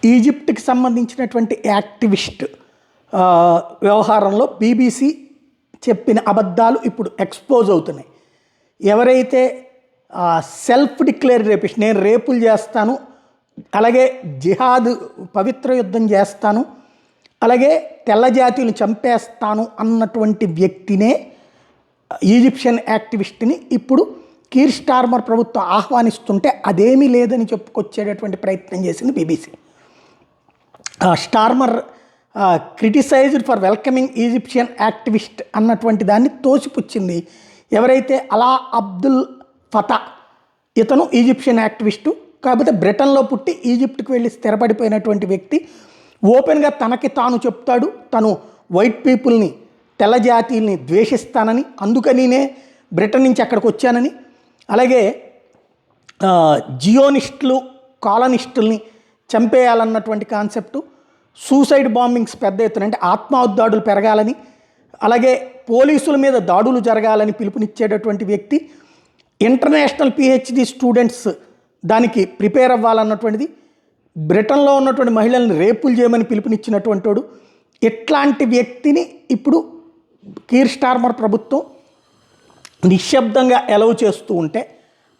ఈజిప్ట్కి సంబంధించినటువంటి యాక్టివిస్ట్ వ్యవహారంలో బీబీసీ చెప్పిన అబద్ధాలు ఇప్పుడు ఎక్స్పోజ్ అవుతున్నాయి. ఎవరైతే సెల్ఫ్ డిక్లేర్ రేపిస్ట్, నేను రేపులు చేస్తాను, అలాగే జిహాద్ పవిత్ర యుద్ధం చేస్తాను, అలాగే తెల్ల జాతీయులు చంపేస్తాను అన్నటువంటి వ్యక్తినే, ఈజిప్షియన్ యాక్టివిస్ట్ని ఇప్పుడు కీర్ స్టార్మర్ ప్రభుత్వం ఆహ్వానిస్తుంటే అదేమీ లేదని చెప్పుకొచ్చేటటువంటి ప్రయత్నం చేసింది BBC. Starmer criticised for welcoming Egyptian activist అన్నటువంటి దాన్ని తోసిపుచ్చింది. ఎవరైతే అలా అబ్దుల్ ఫతా, ఇతను ఈజిప్షియన్ యాక్టివిస్టు, కాకపోతే బ్రిటన్లో పుట్టి ఈజిప్ట్కి వెళ్ళి స్థిరపడిపోయినటువంటి వ్యక్తి, ఓపెన్గా తనకి తాను చెప్తాడు తను వైట్ పీపుల్ని, తెల్ల జాతీయుల్ని ద్వేషిస్తానని, అందుకనినే బ్రిటన్ నుంచి అక్కడికి వచ్చానని, అలాగే జియోనిస్టులు కాలనిస్టుల్ని చంపేయాలన్నటువంటి కాన్సెప్టు, సూసైడ్ బాంబింగ్స్ పెద్ద ఎత్తున అంటే ఆత్మహత్యాదులు పెరగాలని, అలాగే పోలీసుల మీద దాడులు జరగాలని పిలుపునిచ్చేటటువంటి వ్యక్తి, ఇంటర్నేషనల్ పిహెచ్డి స్టూడెంట్స్ దానికి ప్రిపేర్ అవ్వాలన్నటువంటిది, బ్రిటన్లో ఉన్నటువంటి మహిళల్ని రేపులు చేయమని పిలుపునిచ్చినటువంటి వాడు. ఇట్లాంటి వ్యక్తిని ఇప్పుడు కీర్ స్టార్మర్ ప్రభుత్వం నిశ్శబ్దంగా ఎలవ్ చేస్తూ ఉంటే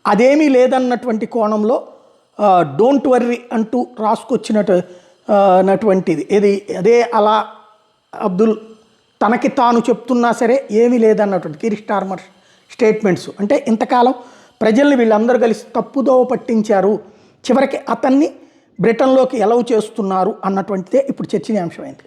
అదేమీ లేదన్నటువంటి కోణంలో డోంట్ వర్రీ అంటూ రాసుకొచ్చినటువంటిది ఇది. అదే అలా అబ్దుల్ తనకి తాను చెప్తున్నా సరే ఏమీ లేదన్నటువంటి కీర్ స్టార్మర్ స్టేట్మెంట్స్. అంటే ఇంతకాలం ప్రజల్ని వీళ్ళందరూ కలిసి తప్పుదోవ పట్టించారు, చివరికి అతన్ని బ్రిటన్లోకి ఎలవ్ చేస్తున్నారు అన్నటువంటిదే ఇప్పుడు చర్చనీయాంశమైంది.